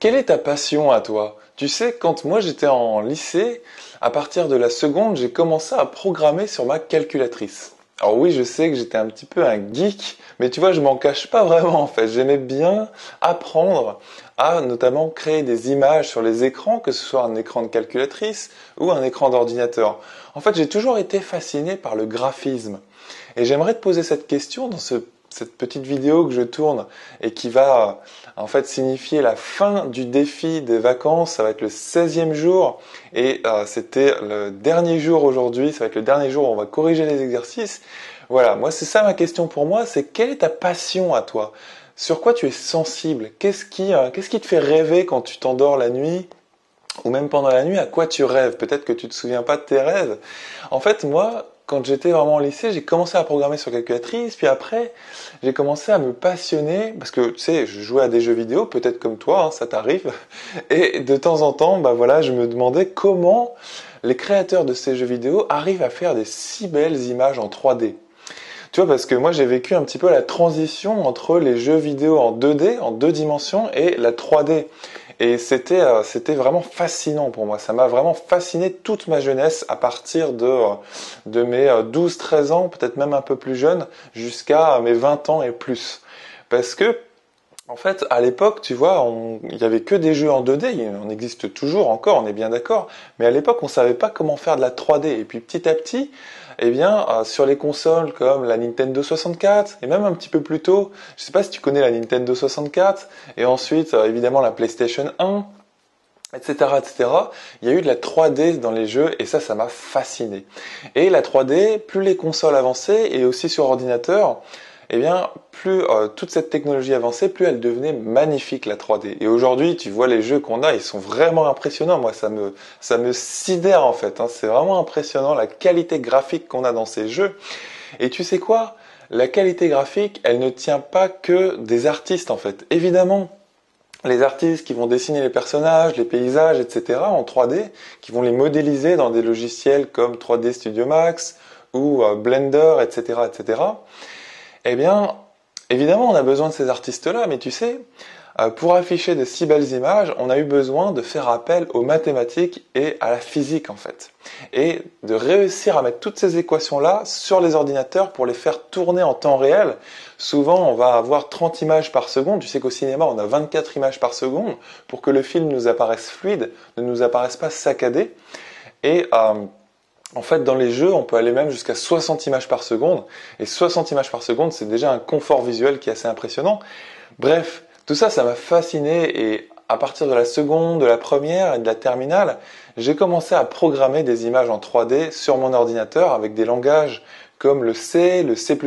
Quelle est ta passion à toi? Tu sais, quand moi j'étais en lycée, à partir de la seconde, j'ai commencé à programmer sur ma calculatrice. Alors oui, je sais que j'étais un petit peu un geek, mais tu vois, je m'en cache pas vraiment en fait. J'aimais bien apprendre à notamment créer des images sur les écrans, que ce soit un écran de calculatrice ou un écran d'ordinateur. En fait, j'ai toujours été fasciné par le graphisme. Et j'aimerais te poser cette question dans cette petite vidéo que je tourne et qui va en fait signifier la fin du défi des vacances. Ça va être le 16e jour et c'était le dernier jour aujourd'hui. Ça va être le dernier jour où on va corriger les exercices. Voilà, moi c'est ça ma question pour moi, c'est quelle est ta passion à toi? Sur quoi tu es sensible? Qu'est-ce qui te fait rêver quand tu t'endors la nuit? Ou même pendant la nuit, à quoi tu rêves? Peut-être que tu te souviens pas de tes rêves. En fait, moi, quand j'étais vraiment au lycée, j'ai commencé à programmer sur calculatrice, puis après, j'ai commencé à me passionner, parce que, tu sais, je jouais à des jeux vidéo, peut-être comme toi, hein, ça t'arrive, et de temps en temps, bah voilà, je me demandais comment les créateurs de ces jeux vidéo arrivent à faire des si belles images en 3D. Tu vois, parce que moi j'ai vécu un petit peu la transition entre les jeux vidéo en 2D, en deux dimensions, et la 3D. Et c'était vraiment fascinant pour moi. Ça m'a vraiment fasciné toute ma jeunesse à partir de mes 12-13 ans, peut-être même un peu plus jeune, jusqu'à mes 20 ans et plus. Parce que en fait, à l'époque, tu vois, il y avait que des jeux en 2D, on existe toujours encore, on est bien d'accord, mais à l'époque, on savait pas comment faire de la 3D. Et puis petit à petit, eh bien, sur les consoles comme la Nintendo 64, et même un petit peu plus tôt, je sais pas si tu connais la Nintendo 64, et ensuite, évidemment, la PlayStation 1, etc., etc., il y a eu de la 3D dans les jeux, et ça m'a fasciné. Et la 3D, plus les consoles avançaient, et aussi sur ordinateur, eh bien, plus toute cette technologie avançait, plus elle devenait magnifique la 3D. Et aujourd'hui, tu vois les jeux qu'on a, ils sont vraiment impressionnants. Moi, ça me sidère en fait, hein. C'est vraiment impressionnant la qualité graphique qu'on a dans ces jeux. Et tu sais quoi? La qualité graphique, elle ne tient pas que des artistes en fait. Évidemment, les artistes qui vont dessiner les personnages, les paysages, etc. en 3D, qui vont les modéliser dans des logiciels comme 3D Studio Max ou Blender, etc., etc. Eh bien, évidemment, on a besoin de ces artistes-là, mais tu sais, pour afficher de si belles images, on a eu besoin de faire appel aux mathématiques et à la physique, en fait. Et de réussir à mettre toutes ces équations-là sur les ordinateurs pour les faire tourner en temps réel. Souvent, on va avoir 30 images par seconde. Tu sais qu'au cinéma, on a 24 images par seconde pour que le film nous apparaisse fluide, ne nous apparaisse pas saccadé. Et en fait, dans les jeux, on peut aller même jusqu'à 60 images par seconde. Et 60 images par seconde, c'est déjà un confort visuel qui est assez impressionnant. Bref, tout ça, ça m'a fasciné. Et à partir de la seconde, de la première et de la terminale, j'ai commencé à programmer des images en 3D sur mon ordinateur avec des langages comme le C, le C++,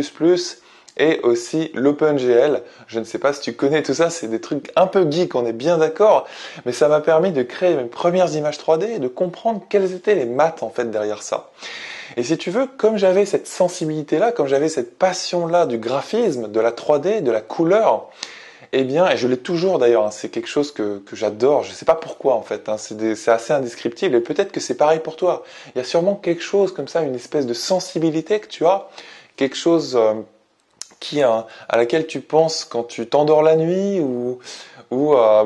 et aussi l'OpenGL. Je ne sais pas si tu connais tout ça, c'est des trucs un peu geek, on est bien d'accord, mais ça m'a permis de créer mes premières images 3D et de comprendre quelles étaient les maths en fait derrière ça. Et si tu veux, comme j'avais cette sensibilité-là, comme j'avais cette passion-là du graphisme, de la 3D, de la couleur, eh bien, et je l'ai toujours d'ailleurs, hein, c'est quelque chose que j'adore, je ne sais pas pourquoi en fait, hein, c'est assez indescriptible et peut-être que c'est pareil pour toi. Il y a sûrement quelque chose comme ça, une espèce de sensibilité que tu as, quelque chose à laquelle tu penses quand tu t'endors la nuit ou à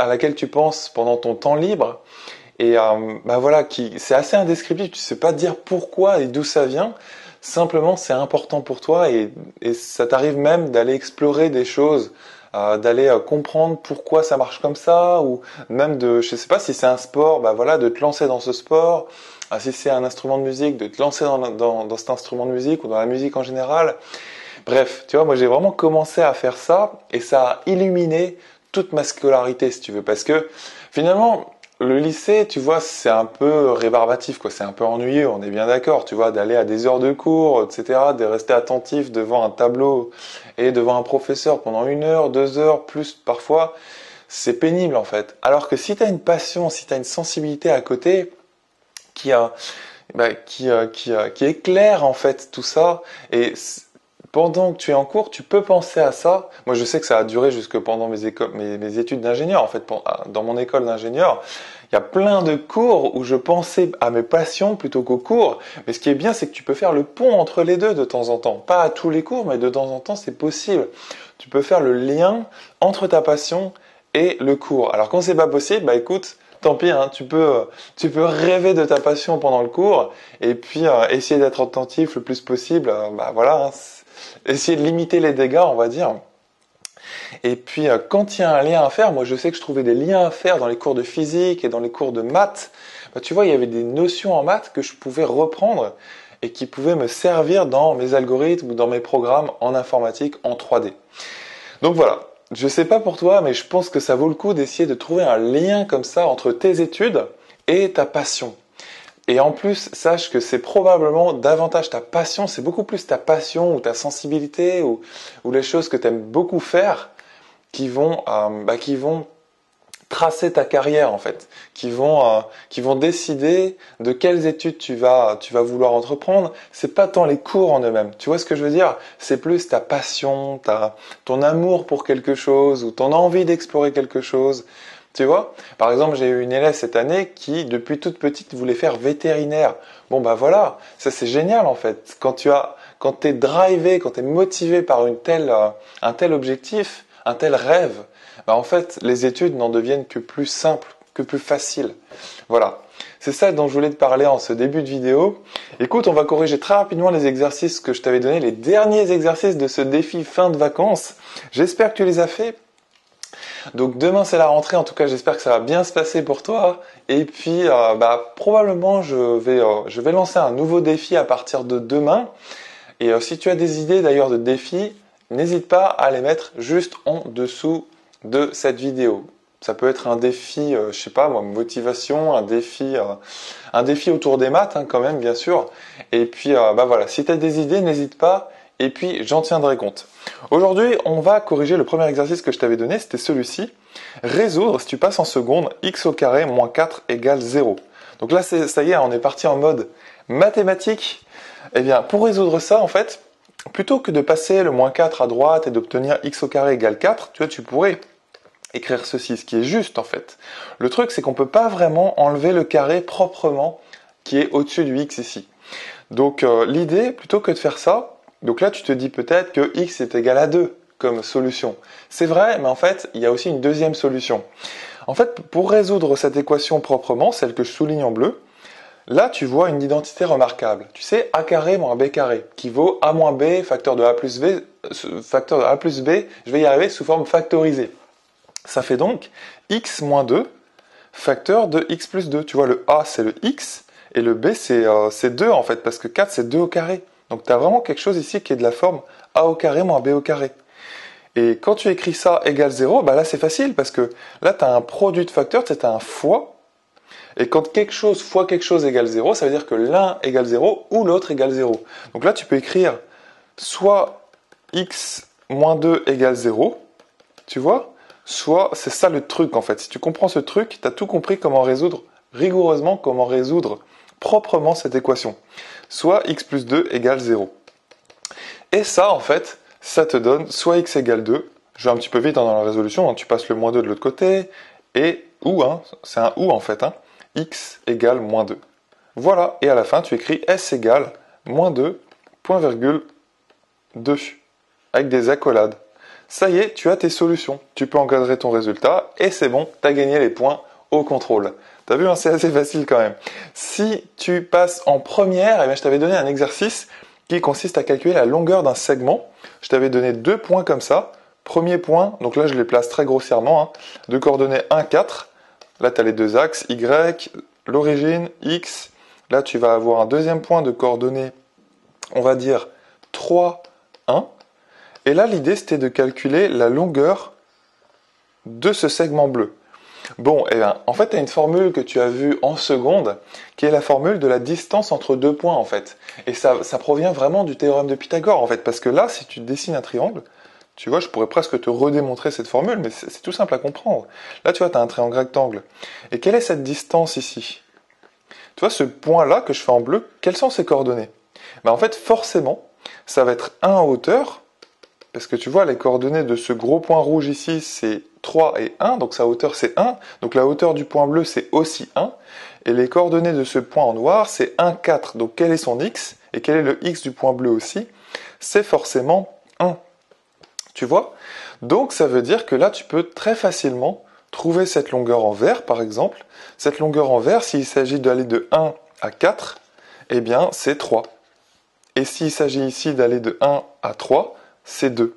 laquelle tu penses pendant ton temps libre. Et voilà, c'est assez indescriptible, tu sais pas dire pourquoi et d'où ça vient. Simplement, c'est important pour toi et ça t'arrive même d'aller explorer des choses, d'aller comprendre pourquoi ça marche comme ça, ou même je sais pas si c'est un sport, bah voilà, de te lancer dans ce sport. Si c'est un instrument de musique, de te lancer dans cet instrument de musique ou dans la musique en général. Bref, tu vois, moi j'ai vraiment commencé à faire ça et ça a illuminé toute ma scolarité, si tu veux, parce que finalement, le lycée, tu vois, c'est un peu rébarbatif, quoi. C'est un peu ennuyeux, on est bien d'accord, tu vois, d'aller à des heures de cours, etc., de rester attentif devant un tableau et devant un professeur pendant 1 heure, 2 heures, plus parfois, c'est pénible en fait. Alors que si tu as une passion, si tu as une sensibilité à côté qui a, qui éclaire en fait tout ça, et pendant que tu es en cours, tu peux penser à ça. Moi, je sais que ça a duré jusque pendant mes études d'ingénieur. En fait, dans mon école d'ingénieur, il y a plein de cours où je pensais à mes passions plutôt qu'aux cours. Mais ce qui est bien, c'est que tu peux faire le pont entre les deux de temps en temps. Pas à tous les cours, mais de temps en temps, c'est possible. Tu peux faire le lien entre ta passion et le cours. Alors quand c'est pas possible, bah écoute, tant pis, hein, tu peux rêver de ta passion pendant le cours et puis essayer d'être attentif le plus possible. Bah voilà, hein, essayer de limiter les dégâts, on va dire. Et puis quand il y a un lien à faire, moi je sais que je trouvais des liens à faire dans les cours de physique et dans les cours de maths. Bah, tu vois, il y avait des notions en maths que je pouvais reprendre et qui pouvaient me servir dans mes algorithmes ou dans mes programmes en informatique en 3D. Donc voilà, je sais pas pour toi, mais je pense que ça vaut le coup d'essayer de trouver un lien comme ça entre tes études et ta passion. Et en plus, sache que c'est probablement davantage ta passion, c'est beaucoup plus ta passion ou ta sensibilité ou les choses que tu aimes beaucoup faire qui vont tracer ta carrière en fait, qui vont décider de quelles études tu vas vouloir entreprendre. C'est pas tant les cours en eux-mêmes. Tu vois ce que je veux dire? C'est plus ta passion, ton amour pour quelque chose ou ton envie d'explorer quelque chose. Tu vois? Par exemple, j'ai eu une élève cette année qui, depuis toute petite, voulait faire vétérinaire. Bon bah voilà, ça c'est génial en fait. Quand t'es drivé, quand t'es motivé par un tel objectif, un tel rêve, bah en fait, les études n'en deviennent que plus simples, que plus faciles. Voilà. C'est ça dont je voulais te parler en ce début de vidéo. Écoute, on va corriger très rapidement les exercices que je t'avais donnés, les derniers exercices de ce défi fin de vacances. J'espère que tu les as faits. Donc demain c'est la rentrée, en tout cas j'espère que ça va bien se passer pour toi. Et puis probablement je vais lancer un nouveau défi à partir de demain. Et si tu as des idées d'ailleurs de défis, n'hésite pas à les mettre juste en dessous de cette vidéo. Ça peut être un défi, je sais pas moi, motivation, un défi autour des maths quand même bien sûr. Et puis voilà, si tu as des idées, n'hésite pas. Et puis j'en tiendrai compte. Aujourd'hui, on va corriger le premier exercice que je t'avais donné, c'était celui-ci. Résoudre, si tu passes en seconde, x au carré moins 4 égale 0. Donc là, ça y est, on est parti en mode mathématique. Eh bien, pour résoudre ça, en fait, plutôt que de passer le moins 4 à droite et d'obtenir x au carré égale 4, tu pourrais écrire ceci, ce qui est juste en fait. Le truc, c'est qu'on ne peut pas vraiment enlever le carré proprement qui est au-dessus du x ici. Donc l'idée, plutôt que de faire ça, donc là tu te dis peut-être que x est égal à 2 comme solution. C'est vrai, mais en fait, il y a aussi une deuxième solution. En fait, pour résoudre cette équation proprement, celle que je souligne en bleu, là tu vois une identité remarquable. Tu sais, a carré moins b carré, qui vaut a moins b, facteur de a plus b, je vais y arriver sous forme factorisée. Ça fait donc x moins 2, facteur de x plus 2. Tu vois, le a c'est le x, et le b c'est 2 en fait, parce que 4 c'est 2 au carré. Donc tu as vraiment quelque chose ici qui est de la forme a au carré moins b au carré. Et quand tu écris ça égale 0, bah là c'est facile, parce que là tu as un produit de facteurs, tu as un fois. Et quand quelque chose fois quelque chose égale 0, ça veut dire que l'un égale 0 ou l'autre égale 0. Donc là tu peux écrire soit x moins 2 égale 0, tu vois, soit c'est ça le truc en fait. Si tu comprends ce truc, tu as tout compris comment résoudre rigoureusement, comment résoudre proprement cette équation. Soit x plus 2 égale 0. Et ça en fait, ça te donne soit x égale 2, je vais un petit peu vite dans la résolution, tu passes le moins 2 de l'autre côté, et ou, c'est un ou en fait, x égale moins 2. Voilà, et à la fin tu écris s égale moins 2, point virgule 2, avec des accolades. Ça y est, tu as tes solutions. Tu peux encadrer ton résultat et c'est bon, tu as gagné les points au contrôle. T'as vu, c'est assez facile quand même. Si tu passes en première, eh bien, je t'avais donné un exercice qui consiste à calculer la longueur d'un segment. Je t'avais donné 2 points comme ça. Premier point, donc là je les place très grossièrement, de coordonnées 1, 4. Là tu as les deux axes, y, l'origine, x. Là tu vas avoir un deuxième point de coordonnées, on va dire 3, 1. Et là, l'idée, c'était de calculer la longueur de ce segment bleu. Bon, eh bien, en fait, tu as une formule que tu as vue en seconde, qui est la formule de la distance entre deux points, en fait. Et ça provient vraiment du théorème de Pythagore, en fait, parce que là, si tu dessines un triangle, tu vois, je pourrais presque te redémontrer cette formule, mais c'est tout simple à comprendre. Là, tu vois, tu as un triangle rectangle. Et quelle est cette distance ici? Tu vois, ce point-là que je fais en bleu, quelles sont ses coordonnées? Ben, en fait, forcément, ça va être 1 en hauteur, parce que tu vois, les coordonnées de ce gros point rouge ici, c'est 3 et 1, donc sa hauteur c'est 1. Donc la hauteur du point bleu, c'est aussi 1. Et les coordonnées de ce point en noir, c'est 1, 4. Donc quel est son x? Et quel est le x du point bleu aussi? C'est forcément 1. Tu vois? Donc ça veut dire que là, tu peux très facilement trouver cette longueur en vert, par exemple. Cette longueur en vert, s'il s'agit d'aller de 1 à 4, eh bien, c'est 3. Et s'il s'agit ici d'aller de 1 à 3, c'est 2.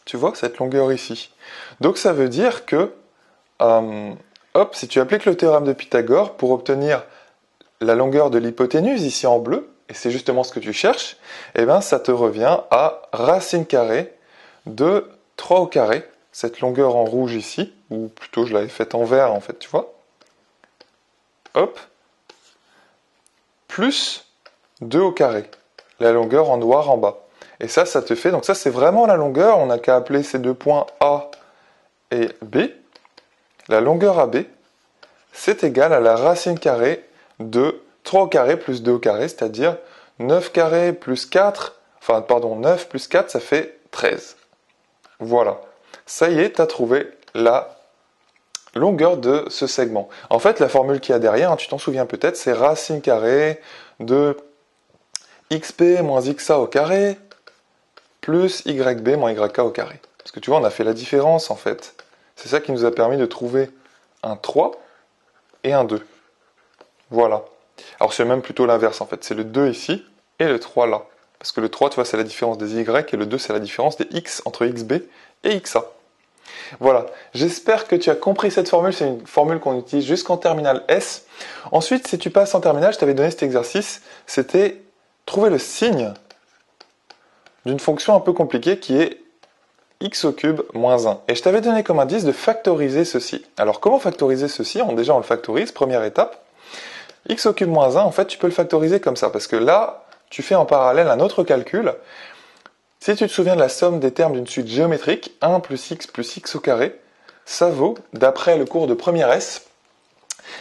Tu vois, cette longueur ici. Donc, ça veut dire que, si tu appliques le théorème de Pythagore pour obtenir la longueur de l'hypoténuse, ici en bleu, et c'est justement ce que tu cherches, eh bien, ça te revient à racine carrée de 3 au carré, cette longueur en rouge ici, ou plutôt je l'avais faite en vert en fait, tu vois. Hop. Plus 2 au carré, la longueur en noir en bas. Et ça te fait, donc ça c'est vraiment la longueur, on n'a qu'à appeler ces deux points A et B. La longueur AB, c'est égal à la racine carrée de 3 au carré plus 2 au carré, c'est-à-dire 9 carré plus 4, 9 plus 4, ça fait 13. Voilà. Ça y est, tu as trouvé la longueur de ce segment. En fait, la formule qu'il y a derrière, tu t'en souviens peut-être, c'est racine carrée de xp moins xa au carré plus yb moins yk au carré. Parce que tu vois, on a fait la différence en fait. C'est ça qui nous a permis de trouver un 3 et un 2. Voilà. Alors c'est même plutôt l'inverse en fait. C'est le 2 ici et le 3 là. Parce que le 3, tu vois, c'est la différence des y et le 2, c'est la différence des x entre xb et xa. Voilà, j'espère que tu as compris cette formule, c'est une formule qu'on utilise jusqu'en terminale S. Ensuite, si tu passes en terminale, je t'avais donné cet exercice, c'était trouver le signe d'une fonction un peu compliquée qui est x au cube moins 1. Et je t'avais donné comme indice de factoriser ceci. Alors comment factoriser ceci? Déjà on le factorise, première étape. X au cube moins 1, en fait tu peux le factoriser comme ça, parce que là, tu fais en parallèle un autre calcul. Si tu te souviens de la somme des termes d'une suite géométrique, 1 plus x au carré, ça vaut, d'après le cours de première S,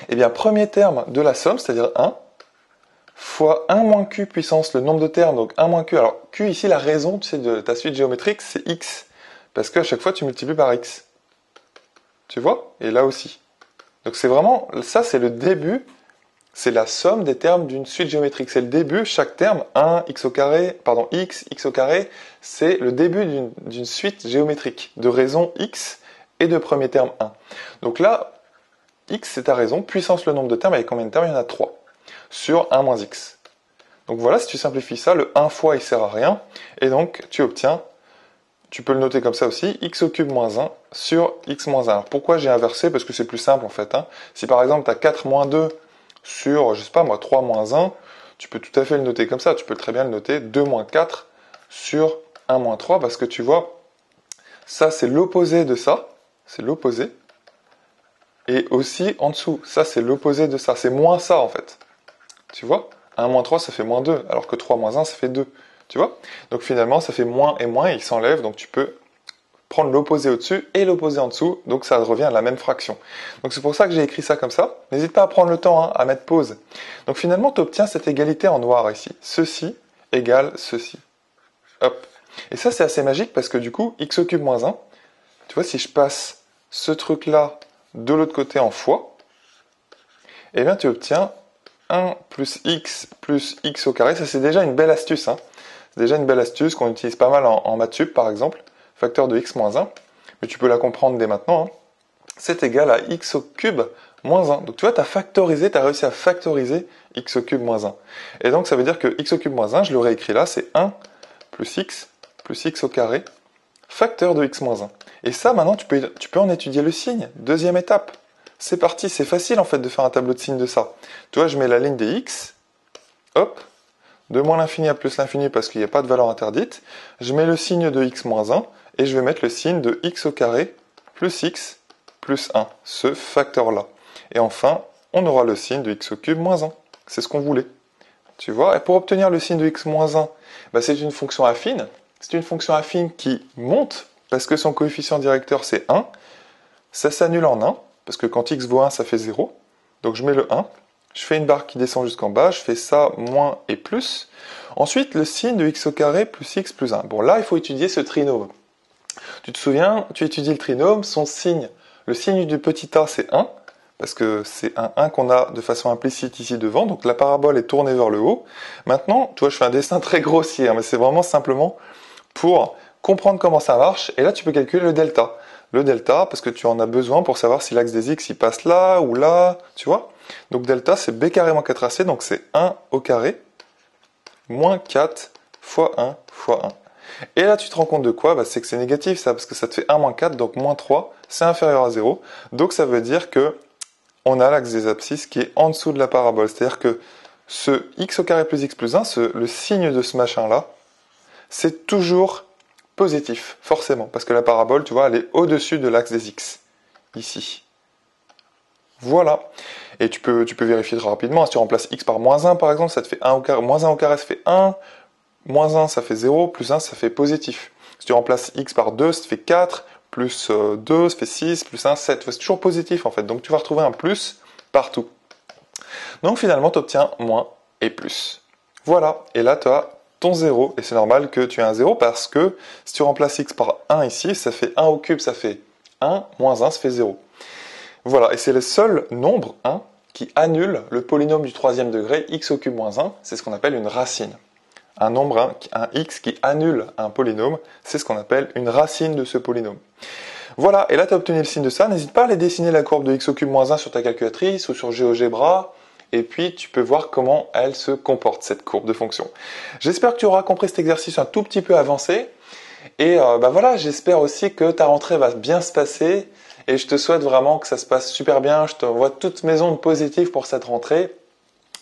eh bien, premier terme de la somme, c'est-à-dire 1, fois 1 moins q puissance le nombre de termes, donc 1 moins q. Alors, q ici, la raison, tu sais, de ta suite géométrique, c'est x, parce qu'à chaque fois, tu multiplies par x. Tu vois? Et là aussi. Donc, c'est vraiment, ça, c'est le début. C'est la somme des termes d'une suite géométrique. C'est le début, chaque terme, 1, x au carré, x au carré, c'est le début d'une suite géométrique de raison x et de premier terme 1. Donc là, x c'est ta raison, puissance le nombre de termes, avec combien de termes? Il y en a 3, sur 1 moins x. Donc voilà, si tu simplifies ça, le 1 fois il sert à rien, et donc tu obtiens, tu peux le noter comme ça aussi, x au cube moins 1 sur x moins 1. Alors pourquoi j'ai inversé? Parce que c'est plus simple en fait. Si par exemple tu as 4 moins 2 sur, je sais pas moi, 3 moins 1, tu peux tout à fait le noter comme ça. Tu peux très bien le noter 2 moins 4 sur 1 moins 3, parce que tu vois, ça c'est l'opposé de ça, c'est l'opposé. Et aussi en dessous, ça c'est l'opposé de ça, c'est moins ça en fait. Tu vois, 1 moins 3 ça fait moins 2, alors que 3 moins 1 ça fait 2. Tu vois? Donc finalement ça fait moins et moins, et il s'enlève, donc tu peux prendre l'opposé au-dessus et l'opposé en dessous, donc ça revient à la même fraction. Donc c'est pour ça que j'ai écrit ça comme ça. N'hésite pas à prendre le temps, à mettre pause. Donc finalement, tu obtiens cette égalité en noir ici. Ceci égale ceci. Hop. Et ça, c'est assez magique parce que du coup, x au cube moins 1, tu vois, si je passe ce truc-là de l'autre côté en fois, eh bien tu obtiens 1 plus x au carré. Ça, c'est déjà une belle astuce. C'est déjà une belle astuce qu'on utilise pas mal en maths sup, par exemple. Facteur de x moins 1, mais tu peux la comprendre dès maintenant, c'est égal à x au cube moins 1. Donc tu vois, tu as réussi à factoriser x au cube moins 1. Et donc ça veut dire que x au cube moins 1, je l'aurais écrit là, c'est 1 plus x au carré, facteur de x moins 1. Et ça, maintenant, tu peux en étudier le signe. Deuxième étape. C'est parti, c'est facile en fait de faire un tableau de signes de ça. Tu vois, je mets la ligne des x, hop, de moins l'infini à plus l'infini parce qu'il n'y a pas de valeur interdite. Je mets le signe de x moins 1, et je vais mettre le signe de x au carré plus x plus 1, ce facteur-là. Et enfin, on aura le signe de x au cube moins 1. C'est ce qu'on voulait. Tu vois? Et pour obtenir le signe de x moins 1, c'est une fonction affine. C'est une fonction affine qui monte, parce que son coefficient directeur c'est 1. Ça s'annule en 1, parce que quand x vaut 1, ça fait 0. Donc je mets le 1. Je fais une barre qui descend jusqu'en bas, je fais ça, moins et plus. Ensuite, le signe de x au carré plus x plus 1. Bon, là, il faut étudier ce trinôme. Tu te souviens, tu étudies le trinôme, son signe, le signe du petit a c'est 1, parce que c'est un 1 qu'on a de façon implicite ici devant, donc la parabole est tournée vers le haut. Maintenant, tu vois, je fais un dessin très grossier, mais c'est vraiment simplement pour comprendre comment ça marche, et là tu peux calculer le delta. le delta, parce que tu en as besoin pour savoir si l'axe des x il passe là ou là, tu vois. Donc delta c'est b carré moins 4ac, donc c'est 1 au carré, moins 4 fois 1 fois 1. Et là tu te rends compte de quoi? C'est que c'est négatif ça, parce que ça te fait 1 moins 4, donc moins 3, c'est inférieur à 0. Donc ça veut dire que on a l'axe des abscisses qui est en dessous de la parabole. C'est-à-dire que ce x au carré plus x plus 1, le signe de ce machin-là, c'est toujours positif, forcément. Parce que la parabole, tu vois, elle est au-dessus de l'axe des x, ici. Voilà. Et tu peux vérifier très rapidement. Si tu remplaces x par moins 1, par exemple, ça te fait 1 au carré. Moins 1 au carré, ça fait 1. Moins 1, ça fait 0. Plus 1, ça fait positif. Si tu remplaces x par 2, ça te fait 4. Plus 2, ça fait 6. Plus 1, 7. C'est toujours positif, en fait. Donc, tu vas retrouver un plus partout. Donc, finalement, tu obtiens moins et plus. Voilà. Et là, tu as ton 0. Et c'est normal que tu aies un 0 parce que si tu remplaces x par 1 ici, ça fait 1 au cube, ça fait 1. Moins 1, ça fait 0. Voilà, et c'est le seul nombre 1 qui annule le polynôme du troisième degré, x au cube moins 1, c'est ce qu'on appelle une racine. Un nombre 1, un x qui annule un polynôme, c'est ce qu'on appelle une racine de ce polynôme. Voilà, et là tu as obtenu le signe de ça, n'hésite pas à aller dessiner la courbe de x au cube moins 1 sur ta calculatrice ou sur GeoGebra, et puis tu peux voir comment elle se comporte, cette courbe de fonction. J'espère que tu auras compris cet exercice un tout petit peu avancé, et voilà, j'espère aussi que ta rentrée va bien se passer, et je te souhaite vraiment que ça se passe super bien. Je te envoie toutes mes ondes positives pour cette rentrée.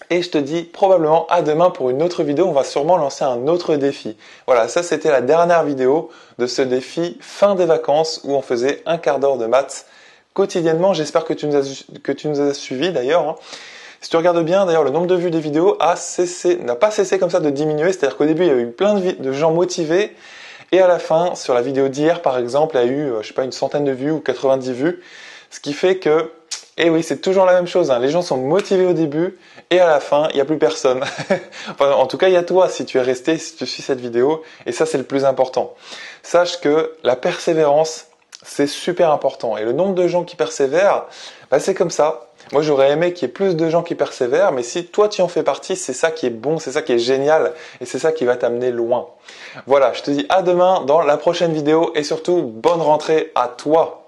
Et je te dis probablement à demain pour une autre vidéo. On va sûrement lancer un autre défi. Voilà, ça c'était la dernière vidéo de ce défi fin des vacances où on faisait un quart d'heure de maths quotidiennement. J'espère que tu nous as suivis d'ailleurs. Si tu regardes bien, d'ailleurs, le nombre de vues des vidéos n'a pas cessé comme ça de diminuer. C'est-à-dire qu'au début, il y a eu plein de gens motivés. Et à la fin, sur la vidéo d'hier, par exemple, il y a eu, je sais pas, une centaine de vues ou 90 vues. Ce qui fait que, eh oui, c'est toujours la même chose. Les gens sont motivés au début et à la fin, il n'y a plus personne. Enfin, en tout cas, il y a toi si tu es resté, si tu suis cette vidéo. Et ça, c'est le plus important. Sache que la persévérance, c'est super important. Et le nombre de gens qui persévèrent, c'est comme ça. Moi, j'aurais aimé qu'il y ait plus de gens qui persévèrent, mais si toi tu en fais partie, c'est ça qui est bon, c'est ça qui est génial, et c'est ça qui va t'amener loin. Voilà, je te dis à demain dans la prochaine vidéo, et surtout, bonne rentrée à toi.